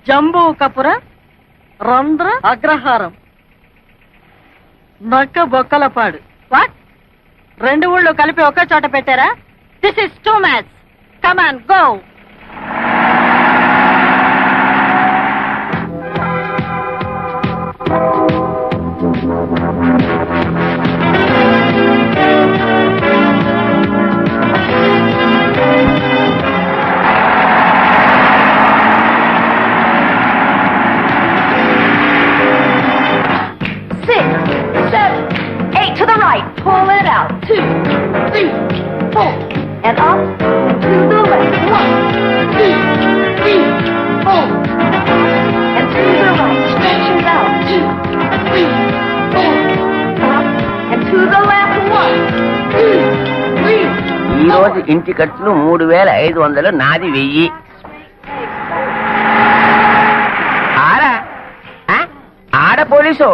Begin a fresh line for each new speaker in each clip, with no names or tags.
జంబూ కపుర రంధ్ర అగ్రహారం నక్క బొక్కలపాడు. వాట్? 2 ఊళ్ళు కలిపి ఒకే చోట పెట్టారా? This is two match. Come on go.
Pull it out. 2, 3, 4. And up and to the left. 1, 2, 3, 4. And to the right. Stretch it out. 2, 3, 4. Up and to the left. 1, 2, 3.
ఈ రోజు ఇంటి ఖర్చులు 3500, నాది 1000. ఆడ police.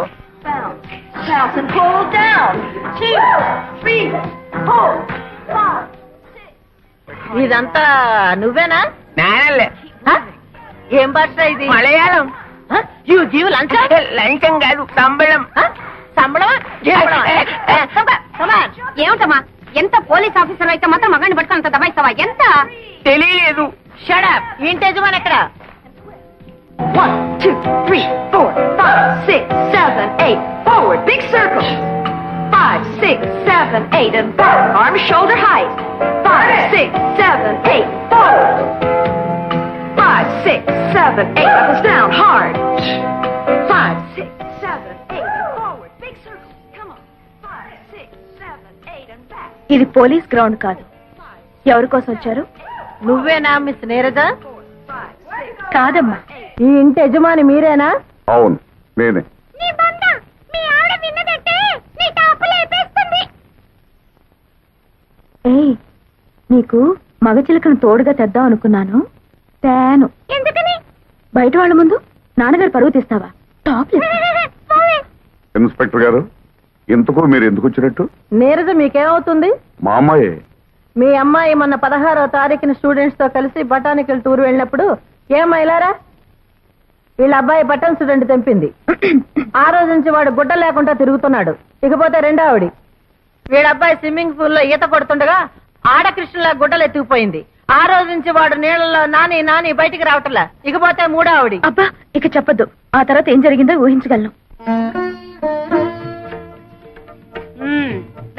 Bounce and pull down. 2, 3, 4, 5, 6.
ఇదంతా నువ్వేనా?
నేనలే.
ఏం భాష ఇది?
మలయాళం. లంచం కాదు, సంబళం.
సంబళమా?
ఏమిటమ్మా, ఎంత పోలీస్ ఆఫీసర్ అయితే మాత్రం మగాన్ని పట్టుకుని అంత దబాయిస్తావా? ఎంత
తెలియలేదు.
షడప్. ఇంటి యజమాని ఎక్కడ?
1, 2, 3, 4, 5, 6, 7, 8. Forward, big circle. 5, 6, 7, 8, and forward. Arms shoulder height. 5, 6, 7, 8. Forward. 5, 6, 7, 8. Knuckles down hard. 5, 6, 7, 8. And forward, big circle. Come on. 5, 6, 7, 8, and back.
ఇది పోలీస్ గ్రౌండ్ కాదు. ఎవరి కోసం వచ్చారు?
నువ్వేనా మిస్ నీరజ?
కాదమ్మా.
ఈ ఇంటి యజమాని మీరేనా?
అవును, నేనే.
ఏయ్, నీకు మగ చిలకను తోడుగా తెద్దాం అనుకున్నాను. తేను. ఎందుకని? బయట వాళ్ళ ముందు నాన్నగారు పరువు తీస్తావా? టాప్
ఇన్స్పెక్టర్ గారు, ఎందుకు మీరు ఎందుకు వచ్చినట్టు?
నీరజ మీకేమవుతుంది?
మా అమ్మాయే.
మీ అమ్మాయి మొన్న 16వ తారీఖున స్టూడెంట్స్ తో కలిసి బొటానికల్ టూర్ వెళ్ళినప్పుడు ఏమైలారా వీళ్ళ అబ్బాయి బటన్ స్టూడెంట్ తెంపింది. ఆ రోజు నుంచి వాడు గుడ్డ లేకుండా తిరుగుతున్నాడు. ఇకపోతే రెండోవిడి వీళ్ళ అబ్బాయి స్విమ్మింగ్ పూల్ లో ఈత కొడుతుండగా ఆడకృష్ణలా గుడ్డలు ఎత్తుకుపోయింది. ఆ రోజు నుంచి వాడు నీళ్ళలో నాని నాని బయటికి రావట్లా. ఇకపోతే మూడోవిడి.
అబ్బా, ఇక చెప్పద్దు. ఆ తర్వాత ఏం జరిగిందో ఊహించగలను.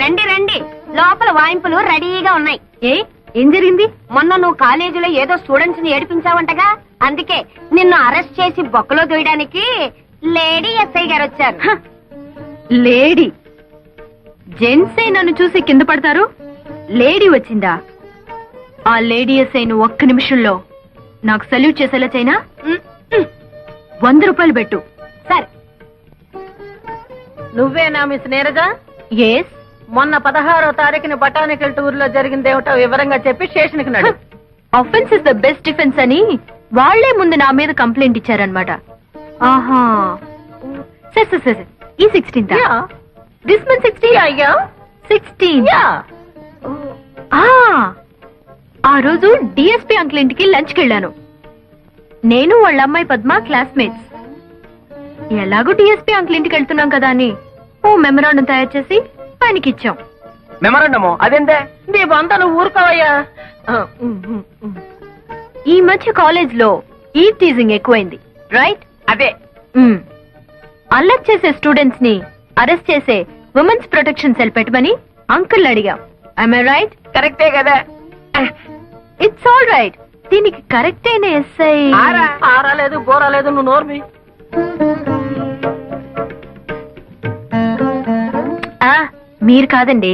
రండి రండి, లోపల వాయింపులు రెడీగా ఉన్నాయి. ఏం జరిగింది? మొన్న నువ్వు కాలేజీలో ఏదో స్టూడెంట్స్ ని ఏడిపించావంటగా, అందుకే నిన్ను అరెస్ట్ చేసి బొక్కలో దూయడానికి లేడీ ఎస్ఐ గారు వచ్చారు.
లేడీ? జెంట్సే నన్ను చూసి కింద పడతారు, లేడీ వచ్చిందా? ఆ లేడీ ఎస్ఐను ఒక్క నిమిషంలో నాకు సల్యూట్ చేసేలా చైనా 100 రూపాయలు పెట్టు.
సరే.
నువ్వేనా మిస్ నీరజ?
ఎస్.
మొన్న 16వ తారీఖున బొటానికల్ టూర్ లో జరిగిందేమిటో వివరంగా చెప్పి స్టేషన్ కి నడు.
Offence is the best defence అని వాళ్లే ముందు నా మీద కంప్లైంట్ ఇచ్చారనమాట. ఆహా, సరే సరే సరే. ఈ 16th దిస్ మంత్ 16
అయ్యా
16. ఆ రోజు డిఎస్పీ అంకుల్ ఇంటికి లంచ్కి వెళ్ళాను. నేను వాళ్ళ అమ్మాయి పద్మ క్లాస్మేట్స్. ఎలాగో డిఎస్పీ అంకుల్ ఇంటికి వెళ్తున్నాం కదా అని ఓ మెమరాండం తయారు చేసి ఆయనకి ఇచ్చాం.
మెమరాండము? అదేంటే?
నీ బంత నువ్వు ఊరుకోవయ్యా.
ఈ మధ్య కాలేజ్ లో ఈ టీజింగ్ ఎక్కువైంది, రైట్?
అదే.
అల్లరి చేసే స్టూడెంట్స్ ని అరెస్ట్ చేసే ఉమెన్స్ ప్రొటెక్షన్ సెల్ పెట్టమని అంకుల్ అడిగాం. I right?
కరెక్టే కదా.
It's all right. దీనికి కరెక్ట్ అయిన ఎస్ఐ
ఆరాలేదు బోరాలేదు, నువ్వు నోర్మి.
మీరు కాదండి,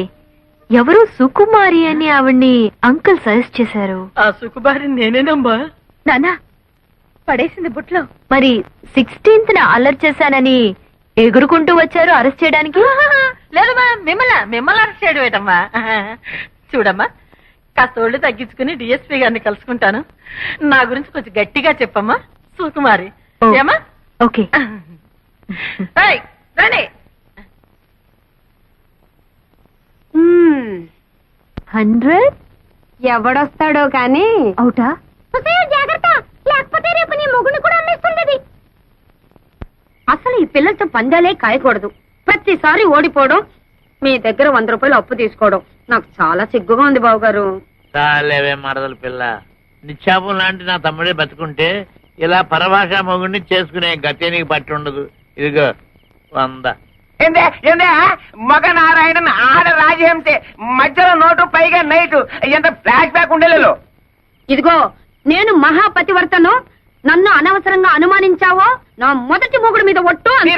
ఎవరు సుకుమారి అని ఆవిడ్ని అంకుల్ సజెస్ట్ చేశారు.
ఆ సుకుమారి నేనేనమ్మా.
నానా పడేసింది బుట్లో. మరి 16th అల్లరి చేశానని ఎగురుకుంటూ వచ్చారు అరెస్ట్ చేయడానికి.
లేదమ్మా, మిమ్మల్ని అరెస్ట్ చేయడం ఏంటమ్మా? చూడమ్మా, కాస్త ఒళ్ళు తగ్గించుకుని డిఎస్పీ గారిని కలుసుకుంటాను. నా గురించి కొంచెం గట్టిగా చెప్పమ్మా సుకుమారి. ఏమా?
ఓకే.
రండి.
100
ఎవడొస్తాడో కానీ
అవుటా?
జాగ్రత్త, లేకపోతే రేపు నీ మొగుడు కూడా అమ్మేస్తాను. పిల్లలతో పందాలే కాయకూడదు. ప్రతిసారి ఓడిపోవడం, మీ దగ్గర 100 రూపాయలు అప్పు తీసుకోవడం నాకు చాలా సిగ్గుగా ఉంది బావగారు.
చాలేవే మరదల పిల్ల, నిత్యాపం లాంటి నా తమ్ముడే బతుకుంటే ఇలా పరభాషా మొగుడిని చేసుకునే గతే నీకు పట్టి ఉండదు. ఇదిగో 100.
ఏందే మగ నారాయణన్ ఆడ రాజహంసే, మధ్యలో నోటు పైగా నైటు, ఎంత ఫ్లాష్ బ్యాక్ ఉండేలో.
ఇదిగో నేను మహాపతివర్తను, నన్ను అనవసరంగా అనుమానించావో నా మొదటి మొగుడు మీద ఒట్టు అంతే.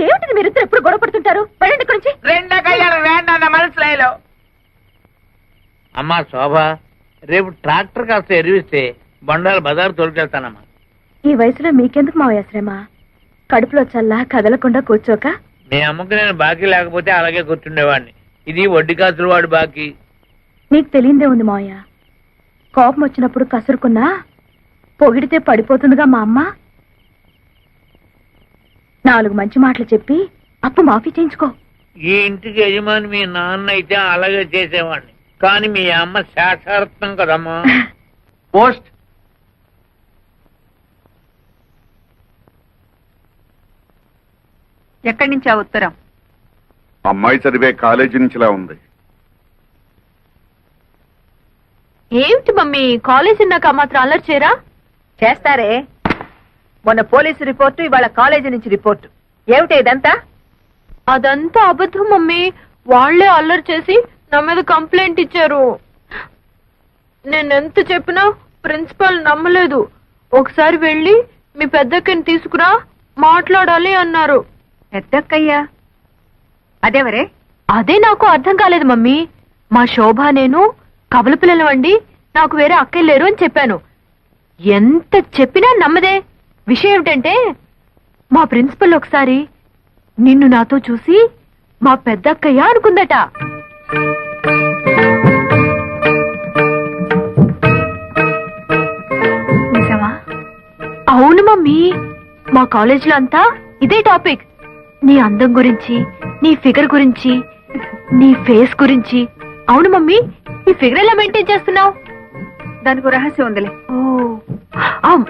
ఏమిటిది మీరు ఎప్పుడు గొడవ పడుతుంటారు? పడండి ఇక్కడి నుంచి.
రెండో కళ్యాణం వేండా మనసులో.
అమ్మా శోభ, రేపు ట్రాక్టర్ కాస్త ఎరివిస్తే బండారు బజారు తోలుకెళ్తానమ్మా.
ఈ వయసులో మీకెందుకు మావయ్య శ్రమ? కడుపులో చల్లా కదలకుండా కూర్చోక.
మీ అమ్మకు నేను బాకీ లేకపోతే అలాగే కూర్చుండేవాడిని. ఇది వడ్డీ కాసులు వాడు బాకీ.
నీకు తెలియందే ఉంది మావయ్య, కోపం వచ్చినప్పుడు కసురుకున్నా పొగిడితే పడిపోతుందిగా మా అమ్మ. 4 మంచి మాటలు చెప్పి అప్పు మాఫీ చేయించుకో.
ఈ ఇంటికి యజమాని మీ నాన్న అయితే అలాగే చేసేవాడిని, కానీ మీ అమ్మ శాస్త్రార్థం కదమ్మా.
పోస్ట్
ఎక్కడి నుంచి ఆ ఉత్తరం?
అమ్మాయి చదివే కాలేజీ నుంచిలా ఉంది.
ఏమిటి మమ్మీ, కాలేజీ నాకు మాత్రం అలర్ట్ చేయరా?
చేస్తారే. మొన్న పోలీసు రిపోర్టు, ఇవాళ కాలేజీ నుంచి రిపోర్టు. ఏమిటి ఇదంతా?
అదంతా అబద్ధం మమ్మీ. వాళ్లే అల్లరి చేసి నా మీద కంప్లైంట్ ఇచ్చారు. నేనెంత చెప్పినా ప్రిన్సిపాల్ నమ్మలేదు. ఒకసారి వెళ్ళి మీ పెద్దక్కని తీసుకురా, మాట్లాడాలి అన్నారు.
పెద్దక్కయ్యా? అదేవరే?
అదే నాకు అర్థం కాలేదు మమ్మీ. మా శోభ నేను కవల పిల్లలు వండి, నాకు వేరే అక్కయ్య లేరు అని చెప్పాను. ఎంత చెప్పినా నమ్మదే. విషయం ఏమిటంటే, మా ప్రిన్సిపల్ ఒకసారి నిన్ను నాతో చూసి మా పెద్దక్కయ్య అనుకుందట. నిజమా? అవును మమ్మీ. మా కాలేజీలో అంతా ఇదే టాపిక్. నీ అందం గురించి, నీ ఫిగర్ గురించి, నీ ఫేస్ గురించి. అవును మమ్మీ, ఈ ఫిగర్ ఎలా మెయింటైన్ చేస్తున్నావు?
దానికి రహస్యం ఉందిలే.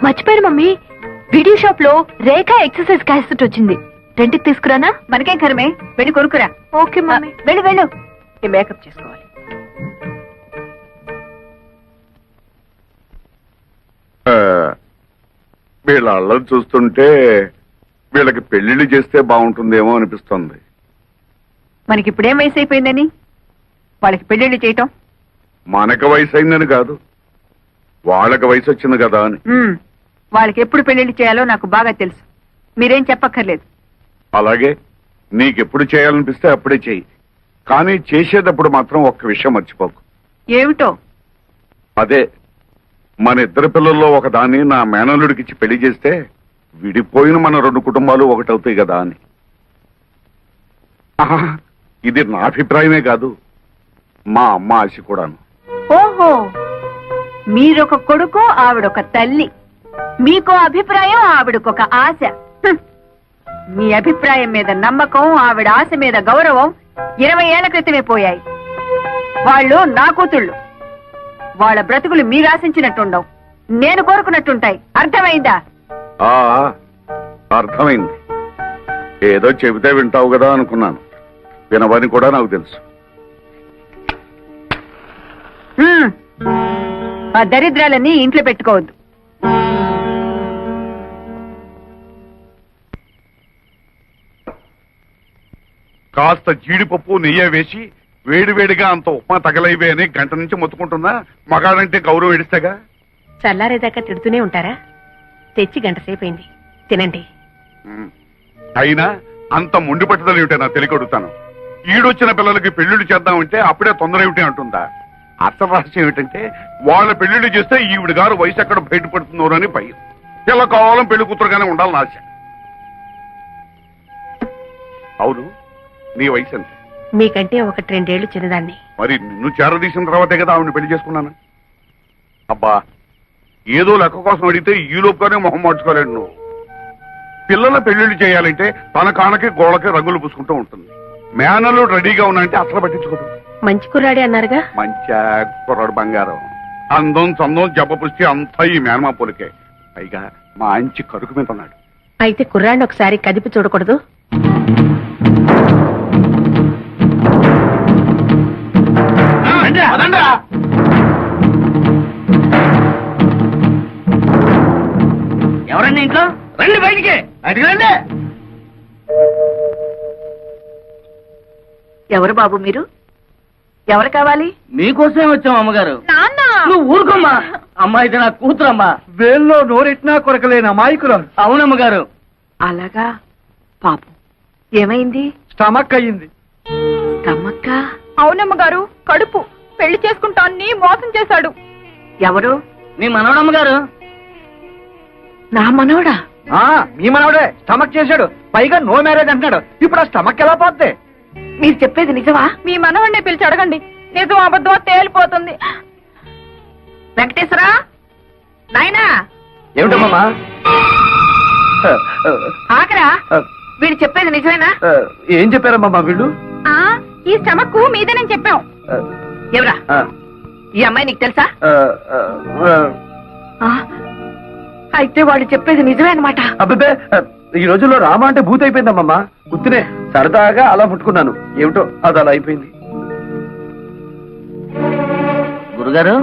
మర్చిపోయాను మమ్మీ, వీడియో షాప్ లో రేఖ ఎక్సర్సైజ్ క్యాసెట్ వచ్చింది. రెంట్కి తీసుకురానా?
మనకేం కరమే, వెళ్ళి కొనుక్కురా.
Okay mummy.
వెళ్ళు వెళ్ళు.
ఈ మేకప్ చేసుకోవాలి.
వీళ్ళ అల్లరి చూస్తుంటే వీళ్ళకి పెళ్లిళ్ళు చేస్తే బాగుంటుందేమో అనిపిస్తుంది.
మనకి ఇప్పుడేం వయసు అయిపోయిందని వాళ్ళకి పెళ్లిళ్ళు చేయటం?
మనకు వయసు అయిందని కాదు, వాళ్ళకి వయసు వచ్చింది కదా అని.
వాళ్ళకి ఎప్పుడు పెళ్లిళ్ళు చేయాలో నాకు బాగా తెలుసు. మీరేం చెప్పక్కర్లేదు.
అలాగే నీకెప్పుడు చేయాలనిపిస్తే అప్పుడే చెయ్యి, కానీ చేసేటప్పుడు మాత్రం ఒక్క విషయం మర్చిపోకు.
ఏమిటో?
అదే, మన ఇద్దరు పిల్లల్లో ఒకదాన్ని నా మేనల్లుడికిచ్చి పెళ్లి చేస్తే విడిపోయిన మన 2 కుటుంబాలు ఒకటవుతాయి కదా అని. ఆహా, ఇది నా అభిప్రాయమే కాదు, మా అమ్మ ఆశ కూడాను.
ఓహో, మీరొక కొడుకు, ఆవిడొక తల్లి. మీకో అభిప్రాయం, ఆవిడకొక ఆశ. మీ అభిప్రాయం మీద నమ్మకం, ఆవిడ ఆశ మీద గౌరవం 20 ఏళ్ల క్రితమే పోయాయి. వాళ్ళు నా కూతుళ్ళు. వాళ్ళ బ్రతుకులు మీరు ఆశించినట్టుండవు, నేను కోరుకున్నట్టుంటాయి. అర్థమైందా?
ఆ అర్థమైంది. ఏదో చెబితే వింటావు కదా అనుకున్నాను, వినవని కూడా నాకు తెలుసు.
ఆ దరిద్రాలన్నీ ఇంట్లో పెట్టుకోవద్దు.
కాస్త జీడిపప్పు నెయ్యి వేసి వేడివేడిగా అంత ఉప్మా తగలైవే అని గంట నుంచి మొత్తుకుంటున్నా. మగాడంటే గౌరవం ఎడిస్తేగా.
చల్లారేదాకా తిడుతూనే ఉంటారా? తెచ్చి గంట సేపైంది, తినండి.
అయినా అంత మొండి పట్టుదల ఏమిటో నాకు తెలియకొడుతాను. ఈడొచ్చిన పిల్లలకి పెళ్లిళ్ళు చేద్దామంటే అప్పుడే తొందర ఏమిటి అంటుందా? అసలు రహస్యం ఏమిటంటే, వాళ్ళ పెళ్లిళ్ళు చేస్తే ఈవిడ గారు వయసు ఎక్కడ బయటపడుతుందో అని భయం. పిల్ల కావాలం పెళ్లి కూతురుగానే ఉండాలని ఆశ. అవును, నీ వయసు ఎంత?
మీకంటే 1-2 ఏళ్లు చిన్నదాన్ని.
మరి నిన్ను చేరదీసిన తర్వాతే కదా ఆవిడ పెళ్లి చేసుకున్నాను. అబ్బా, ఏదో లెక్క కోసం అడిగితే ఈ లోపుగానే మొహం మార్చుకోలేడు నువ్వు. పిల్లల పెళ్లిళ్ళు చేయాలంటే తన కానకి గోడకి రంగులు పూసుకుంటూ ఉంటుంది. మేనలు రెడీగా ఉన్నాయంటే అసలు పట్టించుకోదు.
మంచి కుర్రాడే అన్నారుగా.
మంచి కుర్రాడు బంగారం. అందం చందం జబ్బ పుష్టి అంతా ఈ మేనమా పోలికే. పైగా మంచి కరుకు మీద ఉన్నాడు.
అయితే కుర్రాన్ని ఒకసారి కదిపి చూడకూడదు?
ఎవరండి ఇంట్లో? రండి బయటికి, బయటికి రండి.
ఎవరు బాబు మీరు? ఎవరు కావాలి?
మీకోసమే వచ్చాం అమ్మగారు.
నాన్న
నువ్వు ఊరుకోమ్మా. అమ్మాయి నా కూతురమ్మా. వేల్లో నోరెట్నా కొరకలేని అమాయకురాలు. అవునమ్మగారు.
అలాగా, పాపం ఏమైంది?
స్టమక్ అయ్యింది.
తమ్మక్క
అవునమ్మ గారు, కడుపు పెళ్లి చేసుకుంటాన్ని మోసం చేశాడు.
ఎవరు?
నీ మనవడమ్మగారు.
నా మనవడా?
మీ మనవడే స్టమక్ చేశాడు. పైగా నో మ్యారేజ్ అంటున్నాడు. ఇప్పుడు ఆ స్టమక్ ఎలా పోద్ది?
మీరు చెప్పేది నిజమా?
మీ మనవణ్ణి పిలిచి అడగండి, నిజం అబద్ధం తేలిపోతుంది.
వెంకటేశ్వరా, నాయనా
ఏమిటమ్మా?
ఆకరా, వీడు చెప్పేది నిజమేనా?
ఏం చెప్పారమ్మా వీళ్ళు?
ఈ స్టమక్ మీదేనని చెప్పాం.
ఎవరా ఈ అమ్మాయి? నీకు తెలుసా? అయితే వాడు చెప్పేది నిజమే అనమాట.
అబ్బే, ఈ రోజుల్లో రామ అంటే భూత అయిపోయిందమ్మా. గుర్తునే సరదాగా అలా ముట్టుకున్నాను. ఏమిటో అది అలా అయిపోయింది.
గురుగారు,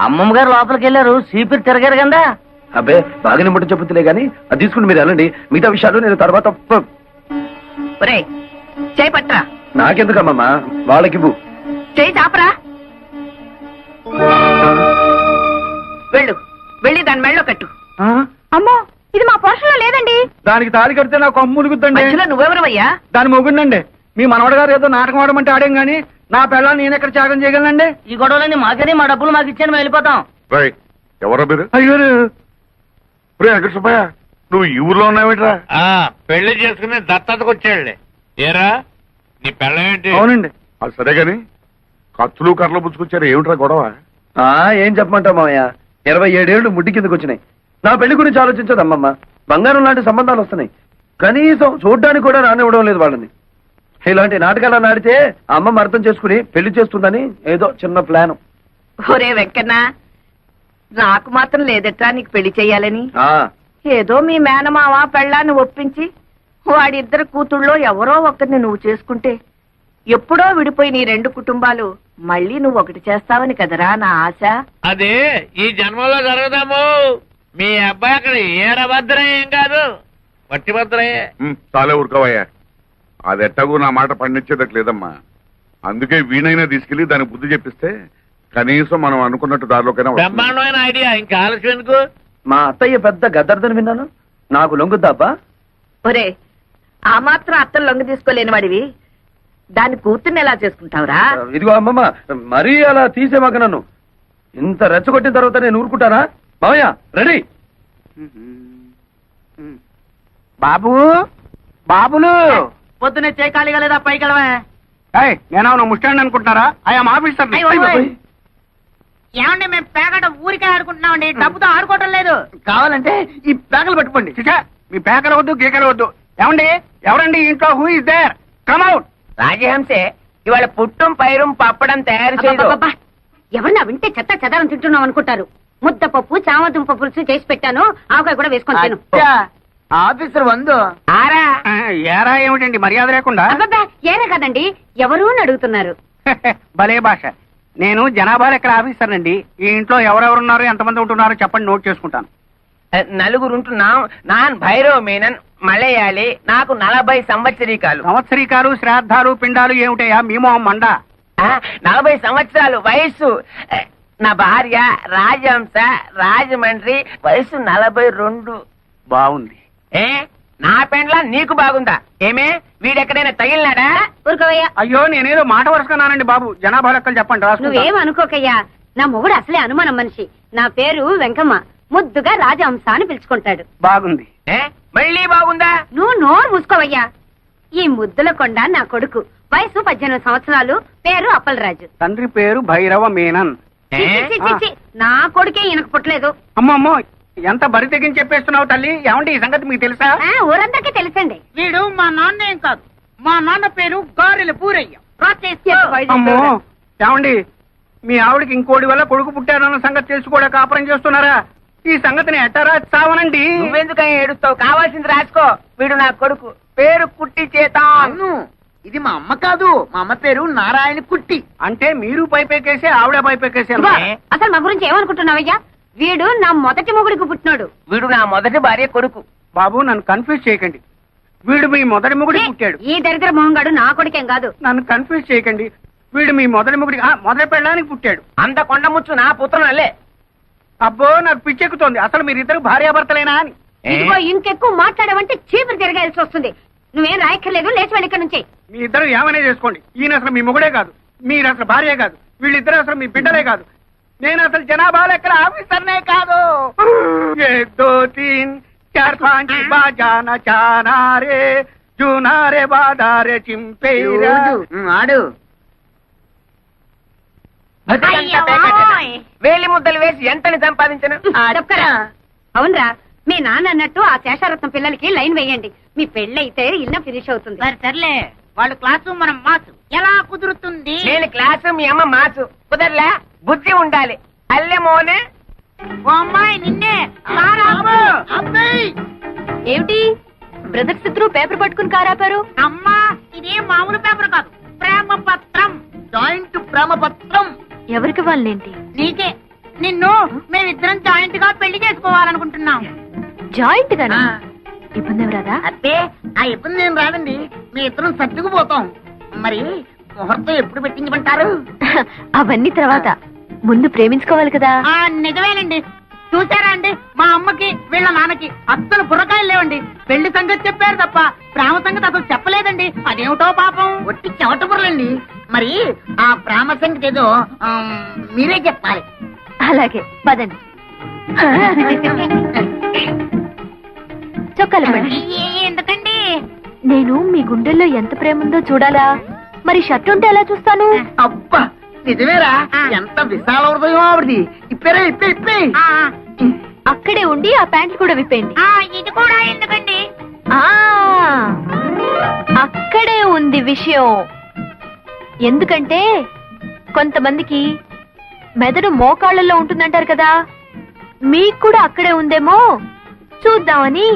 అమ్మమ్మ గారు లోపలికి వెళ్ళారు, సీపీరు తిరగారు కదా.
అబ్బే, బాగానే ముట్ట చెప్పుతులే గానీ అది తీసుకుని మీరు వెళ్ళండి. మిగతా విషయాలు నేను తర్వాత
ఒరే, చేయి పట్రా.
నాకెందుకమ్మా, వాళ్ళకివ్వు.
చేయి చాపరా. వెళ్ళు, వెళ్ళి దాని మెళ్ళో కట్టు.
అమ్మో, ఇది మా పోషణలో లేదండి.
దానికి తాళి కడితే నాకు అమ్ములుగుద్దండి.
మధ్యలో నువ్వెవరవయ్యా?
దాని మొగుండండి. మీ మనవడ గారు ఏదో నాటకం ఆడమంటే ఆడేం గానీ నా పిల్లల్ని నేను ఎక్కడ త్యాగం చేయగలనండి?
ఈ గొడవలన్నీ మాకని, మా డబ్బులు మాకు ఇచ్చాను, మేము వెళ్ళిపోతాం.
రైట్, ఎవరో మీరు?
అయ్యో,
వెంకట సుబ్బయ్య, నువ్వు ఈ ఊర్లో ఉన్నావేట్రా?
పెళ్లి చేసుకుని దత్తతకు వచ్చాడులే. ఏరా నీ పెళ్ళం ఏంటి?
అవునండి.
అది సరే గాని కత్తులు కర్రలు పుచ్చుకొచ్చారు, ఏమిట్రా గొడవ?
ఏం చెప్పమంటావు మామయ్య, 27 ఏళ్లు ముడ్డి కిందకు వచ్చినాయి. నా పెళ్లి గురించి ఆలోచించదు అమ్మమ్మ. బంగారం లాంటి సంబంధాలు వస్తున్నాయి, కనీసం చూడ్డానికి కూడా రానివ్వడం లేదు వాళ్ళని. ఇలాంటి నాటకాలు ఆడితే అమ్మమ్మ అర్థం చేసుకుని పెళ్లి చేస్తుందని ఏదో చిన్న ప్లాన్.
ఒరే వెంకన్న, నాకు మాత్రం లేదట్రా నీకు పెళ్లి చెయ్యాలని. ఏదో మీ మేనమావ పెళ్ళాన్ని ఒప్పించి వాడిద్దరు కూతుళ్ళో ఎవరో ఒకరిని నువ్వు చేసుకుంటే ఎప్పుడో విడిపోయి నీ 2 కుటుంబాలు మళ్ళీ నువ్వు ఒకటి చేస్తావని కదరా నా ఆశ.
అదే ఈ జన్మలో జరగదాము. మీ అబ్బాయి అక్కడ ఏరభద్రం ఏం కాదు, పట్టిభద్రయే.
చాలే ఊరుకోవయ్యా, అది ఎట్టగూ నా మాట పండించేదట్లేదమ్మా. అందుకే వీణైనా తీసుకెళ్లి దానికి బుద్ధి చెప్పిస్తే కనీసం మనం అనుకున్నట్టు దారిలోకైనా వస్తుంది.
బ్రహ్మాండమైన ఐడియా, ఇంకా ఆలస్యం ఎందుకు?
మా అత్తయ్య పెద్ద గద్దర్దని విన్నాను, నాకు లొంగుద్దాబ్బా?
ఒరే, ఆ మాత్రం అత్తలు లొంగ తీసుకోలేని వాడివి దాన్ని కూతుర్ని ఎలా చేసుకుంటావురా?
ఇదిగో అమ్మమ్మ, మరీ అలా తీసేమాక నన్ను. ఇంత రెచ్చగొట్టిన తర్వాత నేను ఊరుకుంటానా? మామయ్య రెడీ.
బాబు, బాబులు పొద్దునే చేయకాలిగా లేదా పైకి వెళ్ళవే.
నేను ముస్టాండ్ అనుకుంటున్నారా? I'm officer.
ఏమండి, మేము పేకట ఊరికే ఆడుకుంటున్నామండి, డబ్బుతో ఆడుకోవటం లేదు.
కావాలంటే ఈ పేకలు పట్టుకోండి. మీ పేకలు వద్దు, గీకలు వద్దు. ఏమండి, ఎవరండి ఇంట్లో? Who is there? Come out.
రాజహంసే ఇవాళ పుట్టం పైరం పప్పడం తయారు చేయదు.
ఎవరన్నా వింటే చెత్త చెదారం తింటున్నాం అనుకుంటారు. ముద్దపప్పు, చామదుంప పులుసు చేసి పెట్టాను, ఆవకాయ కూడా వేసుకొని తిను.
ఆఫీసర్ వందు ఆరా
ఏరా ఏమిటండి మర్యాద లేకుండా?
అబ్బబ్బా, ఏరే కదండి, ఎవరు అని అడుగుతున్నారు.
భలే భాష. నేను జనాభా లెక్కల ఆఫీసర్ అండి. ఈ ఇంట్లో ఎవరెవరున్నారు, ఎంతమంది ఉంటున్నారో చెప్పండి, నోట్ చేసుకుంటాను.
నలుగురు ఉంటున్నాం. నాన్ భైరవ మీనన్, మలయాళి, నాకు 40 సంవత్సరీకాలు.
సంవత్సరీకాలు, శ్రాద్ధాలు, పిండాలు ఏమిటయా మీ మొహం మండ?
40 సంవత్సరాలు వయస్సు. నా భార్య రాజహంస, రాజమండ్రి, వయసు 42.
బాగుంది.
నా పెండ్లా నీకు బాగుందా? ఏమే వీడెక్కడైనా తగిలినాడా?
ఊరుకోవయ్యా,
అయ్యో, నేనేదో మాట వరుసకున్నానండి బాబు. జనాభా లెక్కలు చెప్పండి, రాసుకుంటా.
నువ్వేం అనుకోకయ్యా, నా మొగుడు అసలే అనుమానం మనిషి. నా పేరు వెంకమ్మ, ముద్దుగా రాజహంస అని పిలుచుకుంటాడు.
బాగుంది.
మళ్ళీ బాగుందా?
నువ్వు నోరు మూసుకోవయ్యా. ఈ ముద్దుల కొండ నా కొడుకు, వయసు 18 సంవత్సరాలు, పేరు అప్పలరాజు.
తండ్రి పేరు భైరవ మీనన్.
చి, చి, చి, చి, నా కొడుకే ఈయనకు పుట్టలేదు.
అమ్మమ్మో, ఎంత బరి తెగించి చెప్పేస్తున్నావు తల్లి. ఏమంటే ఈ సంగతి మీకు తెలుసా?
ఊరందరికీ తెలుసండి.
వీడు మా నాన్న ఏం కాదు, మా నాన్న పేరు గారెల పూరయ్య.
అమ్మో, ఏమండి, మీ ఆవిడకి ఇంకోటి వల్ల కొడుకు పుట్టారన్న సంగతి తెలుసు కూడా కాపురం చేస్తున్నారా?
ఈ సంగతిని ఎట్టరా చావనండి. నువ్వెందుకని ఏడుస్తావు? కావాల్సింది రాసుకో. వీడు నా కొడుకు, పేరు కుట్టి చేత.
ఇది మా అమ్మ కాదు, మా అమ్మ పేరు నారాయణ కుట్టి.
అంటే మీరు పైపెక్కేసి ఆవిడ పైపెక్కేసారు.
అసలు మా గురించి ఏమనుకుంటున్నావయ్యా? వీడు నా మొదటి మొగుడికి పుట్టినాడు.
వీడు నా మొదటి భార్య కొడుకు. బాబు నన్ను కన్ఫ్యూజ్ చేయకండి. వీడు మీ మొదటి మొగుడి పుట్టాడు.
ఈ దరిద్ర మొహంగాడు నా కొడుకేం కాదు.
నన్ను కన్ఫ్యూజ్ చేయకండి. వీడు మీ మొదటి మొగుడి మొదటి పెళ్ళడానికి పుట్టాడు. అంత కొండ ముచ్చు నా పుత్రనల్లే. అబ్బో నాకు పిచ్చెక్కుతోంది. అసలు మీరిద్దరు భార్యాభర్తలేనా అని.
ఇదిగో ఇంకెక్కువ మాట్లాడమంటే చీపురు తిరగాల్సి వస్తుంది. నువ్వేం రాయక్కర్లేదు, లేచి వెళ్ళి ఇక్కడ నుంచి.
మీ ఇద్దరు ఏమనే చేసుకోండి. ఈయన అసలు మీ మొగుడే కాదు, మీరు అసలు భార్య కాదు, వీళ్ళిద్దరు అసలు మీ బిడ్డలే కాదు. నేను అసలు జనాభా లెక్కల ఆఫీసర్నే కాదు. 1 2 3 4 5 బాజానా చానా రే జూనారే బాదారే చింపేరా.
ఆడు
వేలి ముద్దలు వేసి ఎంతని సంపాదించను.
తప్పకరా. అవునరా, మీ నాన్న అన్నట్టు ఆ శేషారత్నం పిల్లలకి లైన్ వేయండి. మీ పెళ్ళైతే ఇల్లు ఫినిష్ అవుతుంది.
సర్లే, వాళ్ళు క్లాసు మనం మాసు ఎలా కుదురుతుంది?
నేను క్లాసు, మీ అమ్మ మాసు. కుదరలే, బుద్ధి ఉండాలి. అల్లె మోనే.
ఓ అమ్మాయి నిన్నే. అబ్బాయి
ఏమిటి బ్రదర్స్ ఇద్దరు పేపర్ పట్టుకుని కారాపారు?
అమ్మా, ఇదేం మామూలు పేపర్ కాదు, ప్రేమ పత్రం. జాయింట్ ప్రేమ పత్రం.
ఎవరికి వాళ్ళేంటి?
నీకే. నిన్ను మేమిద్దరం జాయింట్ గా పెళ్లి చేసుకోవాలనుకుంటున్నాం.
జాయింట్ గానా? ఇబ్బంది రాదా?
అబ్బే, ఆ ఇబ్బంది ఏం రాదండి. మీ ఇద్దరం సర్దుకుపోతాం. మరి ముహూర్తం ఎప్పుడు పెట్టించమంటారు?
అవన్నీ తర్వాత, ముందు ప్రేమించుకోవాలి కదా.
నిజమేనండి. చూసారా అండి, మా అమ్మకి వీళ్ళ నాన్నకి అస్సలు బుర్రకాయలు లేవండి. పెళ్లి సంగతి చెప్పారు తప్ప ప్రేమ సంగతి అసలు చెప్పలేదండి. అదేమిటో పాపం. ఒట్టి చెవట బుర్రలండి. మరి ఆ ప్రేమ సంగతి ఏదో మీరే చెప్పాలి.
అలాగే పదండి. చొక్కాలు పడండి.
ఎందుకండి?
నేను మీ గుండెల్లో ఎంత ప్రేమ ఉందో చూడాలా? మరి షర్ట్ ఉంటే ఎలా చూస్తాను?
అబ్బా, నిజమేరా? ఎంత విశాల హృదయం ఆవిడది. ఇప్పేరా, ఇప్పే.
అక్కడే ఉండి ఆ ప్యాంట్లు కూడా విప్పేయండి.
ఇది కూడా ఎందుకండి?
అక్కడే ఉంది విషయం. ఎందుకంటే కొంతమందికి మెదడు మోకాళ్ళల్లో ఉంటుందంటారు కదా, మీకు కూడా అక్కడే ఉందేమో చూద్దామని.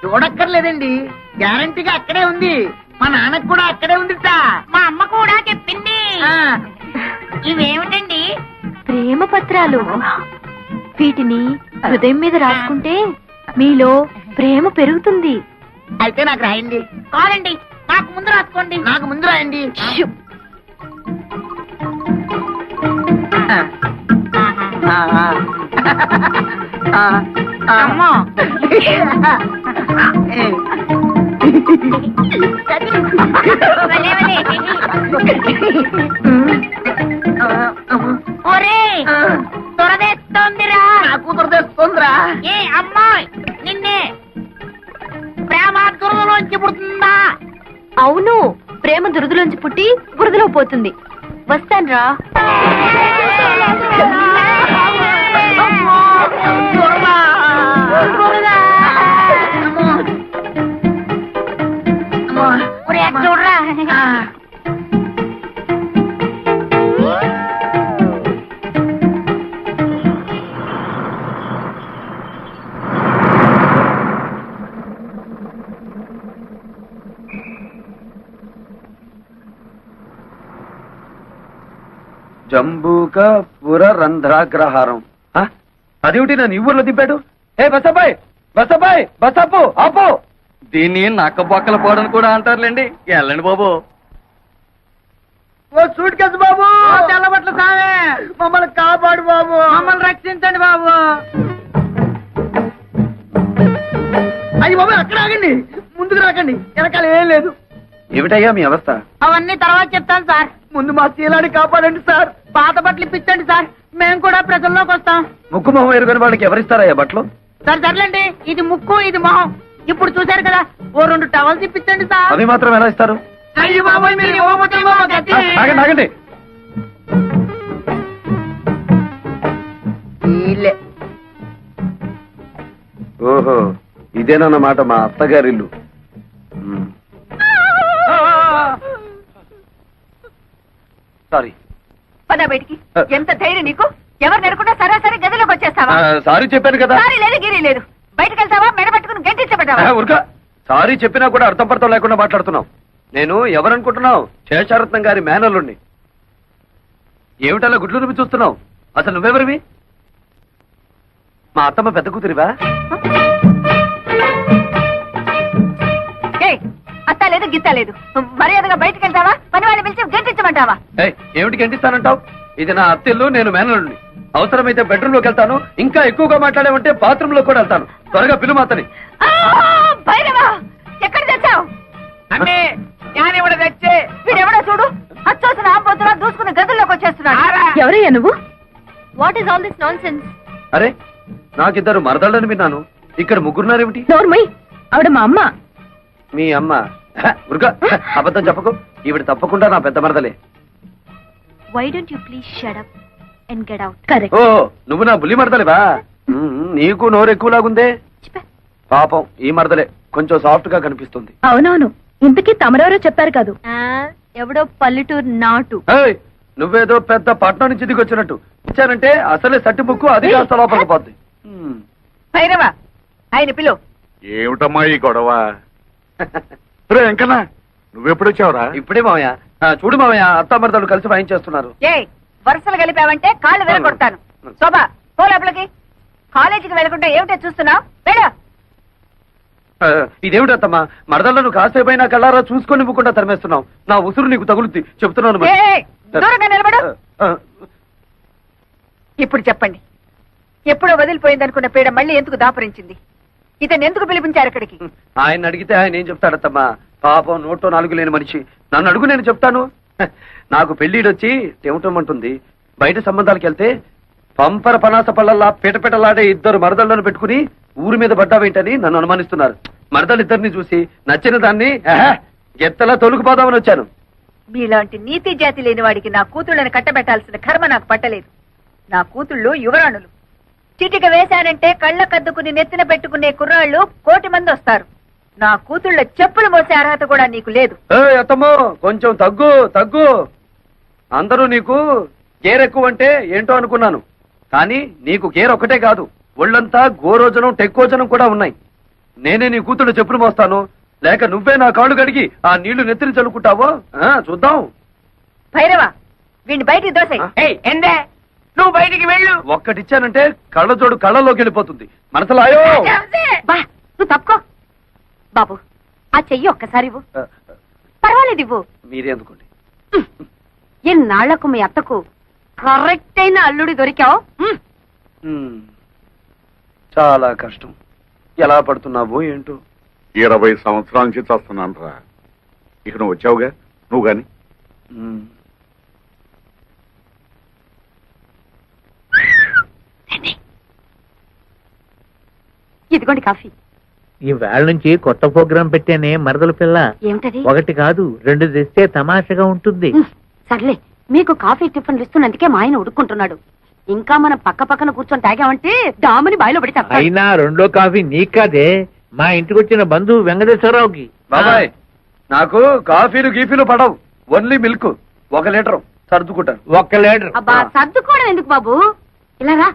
చూడక్కర్లేదండి, గ్యారంటీగా అక్కడే ఉంది. మా నాన్నకు కూడా అక్కడే ఉందిట. మా అమ్మ కూడా చెప్పింది. ఇవేమిటండి?
ప్రేమ పత్రాలు. వీటిని హృదయం మీద రాసుకుంటే మీలో ప్రేమ పెరుగుతుంది.
అయితే నాకు రాయండి. కాదండి, నాకు ముందు రాసుకోండి. నాకు ముందు రాయండి. అమ్మా, ఒరే త్వరదేస్తోందిరా. నాకు త్వరదేస్తోందిరా. ఏ అమ్మాయి, నిన్నే ప్రేమ దురదలోంచి పుడుతుందా?
అవును, ప్రేమ దురదలోంచి పుట్టి బురదలో పోతుంది. వస్తాన్రా.
చూడరా.
జంబూక పుర రంధ్రాగ్రహారం. అదేమిటి నన్ను ఈ ఊర్లో దింపాడు? ఏ బసబాయ్, బసబాయ్, బసపు ఆపు.
దీన్ని నక్క బొక్కల పోవడం కూడా అంటారులేండి. వెళ్ళండి బాబు.
ఓ సూట్ కేసు బాబు, తెల్లబట్లు సామే, మమ్మల్ని కాపాడు బాబు, మమ్మల్ని రక్షించండి బాబు. అయ్యి బాబు, అక్కడ ఆగండి, ముందుకు రాకండి, వెనకాల ఏం లేదు.
ఏమిటయ్యా మీ అవస్థ?
అవన్నీ తర్వాత చెప్తాను సార్. ముందు మా శీలాన్ని కాపాడండి సార్. పాత బట్టలు ఇప్పించండి సార్, మేము కూడా ప్రజల్లోకి వస్తాం.
ముక్కు మొహం ఎరుగని వాళ్ళకి ఎవరిస్తారయ్యా బట్టలు?
సార్ సర్లేండి, ఇది ముక్కు, ఇది మొహం. ఇప్పుడు చూశారు కదా, ఓ 2 టవల్స్ ఇప్పించండి సార్.
అవి మాత్రం ఎలా ఇస్తారు?
అయ్యి బాబోయ్, మీరు ఇవ్వకపోతే బాబు గతి.
ఆగండి ఆగండి. ఓహో, ఇదేనన్నమాట మా అత్తగారిల్లు. సారీ.
పద బయటికి. ఎంత ధైర్యం నీకు?
ఎవరు నెరకుండా సరాసరి గదిలోకి వచ్చేస్తావా?
సారీ చెప్పాను కదా.
సారీ లేదు గిరి లేదు. బయటకు వెళ్తావా, మెడ పట్టుకుని గంటించబడ్డావా?
ఉరక సారీ చెప్పినా కూడా అర్థం పడతాం లేకుండా మాట్లాడుతున్నావు. నేను ఎవరనుకుంటున్నావు? శేషారత్నం గారి మేనల్లుండి. ఏమిటలా గుడ్లు నువ్వు చూస్తున్నావు? అసలు నువ్వెవరివి? మా అత్తమ్మ పెద్ద కూతురివా?
అత్త లేదు గిత్త లేదు. మర్యాదగా బయటకు వెళ్తావా, పని వాళ్ళని పిలిచి గంటించమంటావా?
ఏమిటి గంటిస్తానంటావు? ఇది నా అత్తిల్లు, నేను మేనల్లుండి. అవసరమైతే బెడ్రూమ్ లోకి వెళ్తాను. ఇంకా ఎక్కువగా మాట్లాడేమంటే బాత్రూమ్ లో కూడా వెళ్తాను. త్వరగా పిలువు మాతని.
భైరవా, ఎక్కడ తెచ్చావు?
అమ్మే జ్ఞానివిడ తెచ్చే.
వీడెవడో చూడు, అచ్చోసిన ఆంబోతులా దూసుకుని గదుల్లోకి వచ్చేస్తున్నాడు.
ఎవరయ్యా నువ్వు? What is all this non sense?
అరే, నాకిద్దరు మరదళ్ళని విన్నాను. ఇక్కడ ముగ్గురున్నారేమిటి?
నోర్మై, ఆవిడ మా అమ్మ.
మీ అమ్మ? ఉరుక, అబద్ధం చెప్పకు. ఈవిడ తప్పకుండా నా పెద్ద మరదలే.
Why don't you please shut up and get out? Correct.
ఓ, నువ్వు నా బుల్లి మరదలేవా? నీకు నోరు ఎక్కువలాగుందే. పాపం ఈ మరదలే కొంచెం సాఫ్ట్ గా కనిపిస్తుంది.
అవునవును, ఇంతకీ తమరెవరో చెప్పారు కాదు. ఎవడో పల్లెటూరు నాటు.
ఏయ్, నువ్వేదో పెద్ద పట్నం నుంచి దిగొచ్చినట్టు ఇచ్చానంటే అసలే సట్టి ముక్కు అది కాస్త లోపలికి పోద్ది.
భైరవా, ఆయన పిలు.
ఏమిటమ్మా ఈ గొడవ? రే వెంకన్న, నువ్వెప్పుడొచ్చావురా?
ఇప్పుడే మావయ్య. చూడు మావయ్య, అత్త మరదలు కలిసి వాయించేస్తున్నారు.
ఏ వరుసలు కలిపావంటే కాళ్ళు వెలగొడతాను. శోభా, పో లోపలికి. కాలేజీకి వెళ్ళకుండా ఏమిటో చూస్తున్నావు? వెళ్ళు.
ఇదేమిటి అత్తమ్మా, మరదలను కాసేపైనా కళ్ళారా చూసుకొని ఇవ్వకుండా తరిమేస్తున్నావు. నా ఉసురు నీకు తగులుద్ది, చెప్తున్నాను మరి.
ఏయ్, దూరంగా నిలబడు. ఇప్పుడు చెప్పండి, ఎప్పుడో వదిలిపోయిందనుకున్న పీడ మళ్ళీ ఎందుకు దాపరించింది? ఇతను ఎందుకు పిలిపించారు ఇక్కడికి?
ఆయన అడిగితే ఆయన ఏం చెప్తాడత్తమ్మా? పాపం నోటో నాలుగు లేని మనిషి. నన్ను అడుగు, నేను చెప్తాను. నాకు పెళ్లిడొచ్చి తెమటమంటుంది. బయట సంబంధాలకు వెళ్తే పంపర పనాస పళ్ళల్లా పిటపిటలాడే ఇద్దరు మరదళ్లను పెట్టుకుని ఊరి మీద పడ్డావేంటని నన్ను అనుమానిస్తున్నారు. మరదలిద్దరిని చూసి నచ్చిన దాన్ని ఎత్తలా తొలుకుపోదామని వచ్చాను.
మీలాంటి నీతి జాతి లేని వాడికి నా కూతుళ్ళని కట్టబెట్టాల్సిన కర్మ నాకు పట్టలేదు. నా కూతుళ్ళు యువరాణులు. చిటిక వేశానంటే కళ్ళ కద్దుకుని నెత్తిన పెట్టుకునే కుర్రాళ్ళు 1,000,000 మంది వస్తారు. నా కూతుళ్ళ చెప్పులు మోసే అర్హత కూడా నీకు లేదు.
అత్తమ్మో, కొంచెం తగ్గు తగ్గు. అందరూ నీకు గేరెక్కువ అంటే ఏంటో అనుకున్నాను. కానీ నీకు గేర్ ఒక్కటే కాదు, ఒళ్ళంతా గోరోజనం టెక్కోజనం కూడా ఉన్నాయి. నేనే నీ కూతుళ్ళు చెప్పులు మోస్తాను, లేక నువ్వే నా కాళ్ళు కడిగి ఆ నీళ్లు నెత్తిని చల్లుకుంటావో చూద్దాం.
భైరవ, వీడిని బయటికి దోసేయ్.
ఎందే నువ్వు బయటికి వెళ్ళు.
ఒక్కటిచ్చానంటే కళ్ళజోడు కళ్ళలోకి వెళ్ళిపోతుంది. మనసులాయో.
నువ్వు తప్పుకో. బాబు, ఆ చెయ్యి ఒక్కసారి ఇవ్వు. పర్వాలేదు, ఇవ్వు.
మీరే అందుకోండి.
ఎన్నాళ్లకు మీ అత్తకు కరెక్ట్ అయిన అల్లుడి దొరికావు.
చాలా కష్టం. ఎలా పడుతున్నావో ఏంటో.
20 సంవత్సరాల నుంచి చేస్తున్నాను రా. ఇక నువ్వు వచ్చావుగా, నువ్వు గాని.
ఇదిగోండి కాఫీ.
ఈ వేళ నుంచి కొత్త ప్రోగ్రాం పెట్టానే మరదల పిల్ల.
ఏమిటది?
1 కాదు 2 తెస్తే తమాషగా ఉంటుంది.
సర్లే, మీకు కాఫీ టిఫిన్లు ఇస్తున్నందుకే మా ఆయన ఉడుక్కుంటున్నాడు. ఇంకా మనం పక్క పక్కన కూర్చొని తాగామంటే డాముని బాయిలో పడి తప్ప.
అయినా 2వ కాఫీ నీకు కాదే, మా ఇంటికి వచ్చిన బంధువు వెంకటేశ్వరరావుకి.
బాబాయ్, నాకు కాఫీలు గీఫీలు పడవు. Only milk. 1 లీటర్ సర్దుకుంటాను.
1 లీటర్.
అబ్బా, సర్దుకోవడం ఎందుకు బాబు? ఇలా రా.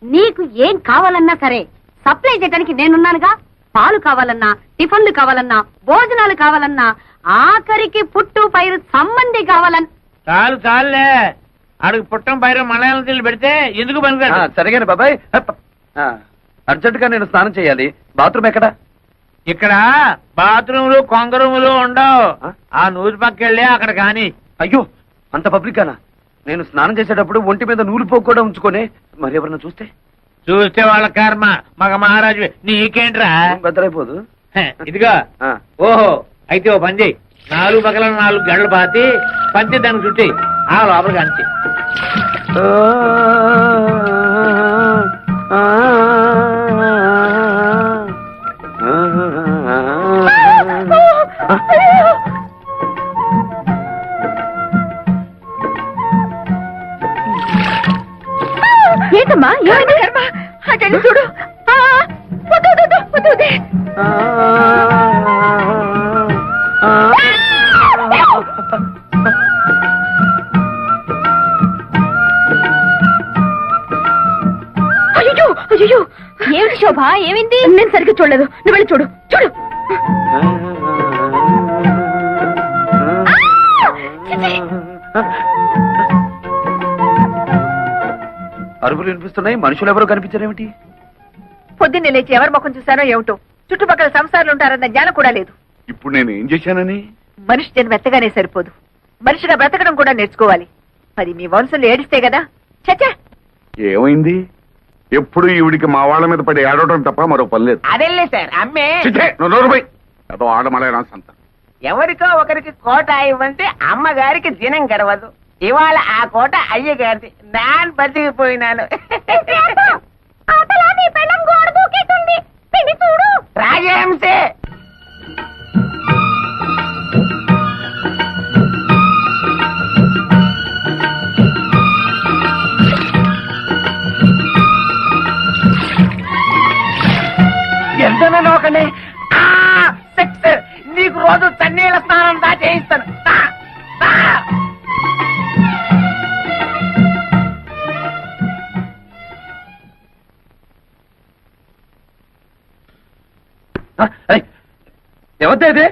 నీకు ఏం కావాలన్నా సరే సప్లై చేయడానికి నేనున్నానుగా. పాలు కావాలన్నా, టిఫిన్లు కావాలన్నా, భోజనాలు కావాలన్నా, ఆఖరికి పుట్టు పైరు సంబంధి కావాలన్నా.
చాలు చాలులే, అడుగు పుట్టం పైన మలయాళం తీళ్ళు పెడితే ఎందుకు పనికిరాడు?
సరిగానే బాబాయ్. అర్జెంట్ గా నేను స్నానం చేయాలి. బాత్రూమ్ ఎక్కడ?
ఇక్కడ బాత్రూములు కొంగరూములు ఉండవు. ఆ నూరు పక్కెళ్ళి అక్కడ కాని.
అయ్యో, అంత పబ్లిక్ గానా? నేను స్నానం చేసేటప్పుడు ఒంటి మీద నూలు పోగు కూడా ఉంచుకోనే. మరి ఎవరన్నా చూస్తే?
చూస్తే వాళ్ళ కర్మ. మగ మహారాజు నీకేంట్రా?
బెదరైపోదు.
ఇదిగా. ఓహో, అయితే ఓ పని చెయ్యి. 4 పక్కల 4 గంటలు పాతి పంచి దానికి చుట్టి ఆ లోపల కాంచి.
ఏంటమ్మా, ఏమైంది?
అటెండి చూడు.
ఏమిటి శోభ ఏమైంది? నేను సరిగ్గా చూడలేదు, నువ్వు వెళ్ళి చూడు చూడు.
అరుపులు వినిపిస్తున్నాయి, మనుషులు ఎవరో కనిపించారేమిటి?
పొద్దున్నే లేచి ఎవరి ముఖం చూశానో ఏమిటో, చుట్టుపక్కల సంసారాలు ఉంటారన్న జ్ఞానం కూడా లేదు.
ఇప్పుడు నేను ఏం చేశానని?
మనిషి జన్మ ఎత్తగానే సరిపోదు, మనిషిగా బ్రతకడం కూడా నేర్చుకోవాలి. మరి మీ వంశంలో ఏడిస్తే కదా. చచ్చా,
ఏమైంది? ఎప్పుడు ఈవిడికి మా వాళ్ళ మీద పడి ఏడవడం తప్ప మరో పని లేదు.
అదెల్లే సార్ అమ్మే.
చిచ్చే, నువ్వు నోరుపై. ఏదో ఆడమలైనా సంత.
ఎవరికో ఒకరికి కోట ఇవ్వంటే అమ్మగారికి దినం గడవదు. ఇవాళ ఆ కోట అయ్యగారిది. నాన్ బతికిపోయినాను. రాజహంసే. ఎంతనే నోకండి. సెక్స్ నీకు రోజు తన్నీళ్ళ స్నానం దా చేయిస్తాను. దా, దా.
ఎవరిదే ఇది?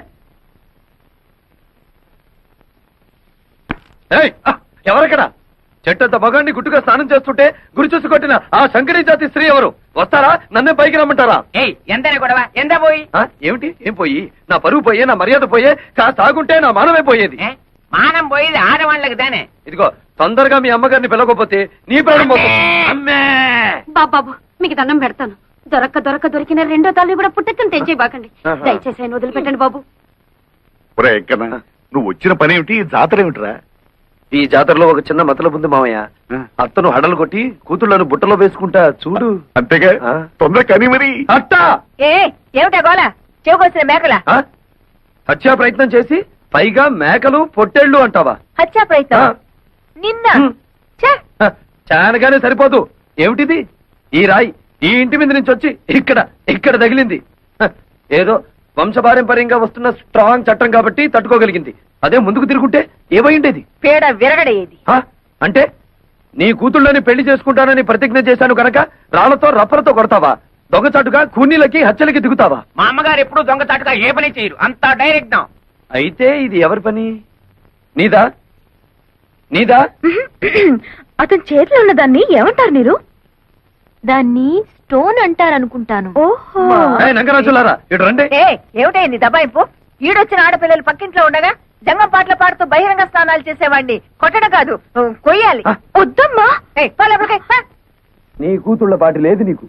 ఎవరక్కడ? చెట్టంత మగాన్ని గుట్టుగా స్నానం చేస్తుంటే గురి చూసి కొట్టిన ఆ శంకరీ జాతి స్త్రీ ఎవరు? వస్తారా? నన్నే పైకి రమ్మంటారా?
ఏయ్ ఎంతనే గొడవ, ఎంత పోయి?
ఏమిటి? ఏం పోయి? నా పరువు పోయే, నా మర్యాద పోయే, కాస్త ఆగుంటే నా మానమే పోయేది.
మానం పోయేది ఆడవాళ్ళకి దానే.
ఇదిగో తొందరగా మీ అమ్మగారిని పిలవకపోతే నీ ప్రాణం పోతుంది. అమ్మే
బాబు మీకు దండం పెడతాను, దొరికిన రెండో తల్లి కూడా పుట్టకని తెంచే బాకండి. దయచేసి ఆయన వదిలిపెట్టండి బాబు.
ఒరే ఎక్కడా, నువ్వు వచ్చిన పని ఏమిటి? ఈ జాతర ఏమిటిరా?
ఈ జాతరలో ఒక చిన్న మతలబు ఉంది మామయ్య. అత్తను హడలు కొట్టి కూతుళ్ళను బుట్టలో వేసుకుంటా చూడు.
అంతేగా, తొందర కని మరి.
అట్టా
ఏమిటా గోలా? చెవుకొచ్చిన మేకలా?
హత్యా ప్రయత్నం చేసి పైగా మేకలు పొట్టేళ్లు అంటావా?
హత్యా ప్రయత్నం నిన్న?
చానగానే సరిపోదు. ఏమిటిది? ఈ రాయి ఈ ఇంటి మీద నుంచి వచ్చి ఇక్కడ తగిలింది. ఏదో వంశపారంపర్యంగా వస్తున్న స్ట్రాంగ్ చట్టం కాబట్టి తట్టుకోగలిగింది. అదే ముందుకు తిరుగుంటే ఏమైండేది?
పేడ విరగడేది.
అంటే నీ కూతుళ్ళని పెళ్లి చేసుకుంటానని ప్రతిజ్ఞ చేశాను కనుక రాళ్లతో రప్పలతో కొడతావా? దొంగచాటుగా కూనీలకి హత్యలకి దిగుతావా?
మా అమ్మగారు ఎప్పుడు దొంగచాటుగా ఏ పని చేయరు, అంతా డైరెక్ట్.
అయితే ఇది ఎవరి పని? నీదా?
అతని చేతిలో ఉన్న దాన్ని ఏమంటారు మీరు? దాన్ని స్టోన్ అంటారనుకుంటాను. ఓహో,
నంగరాజులారా ఇటు రండి.
ఏమిటైంది దబాయింపు? ఈడొచ్చిన ఆడపిల్లలు పక్కింట్లో ఉండగా జంగం పాటలు పాడుతూ బహిరంగ స్నానాలు చేసేవాడిని కొట్టడం కాదు, కొయ్యాలి.
వద్దమ్మా.
నీ కూతుళ్ళ పాటి లేదు నీకు.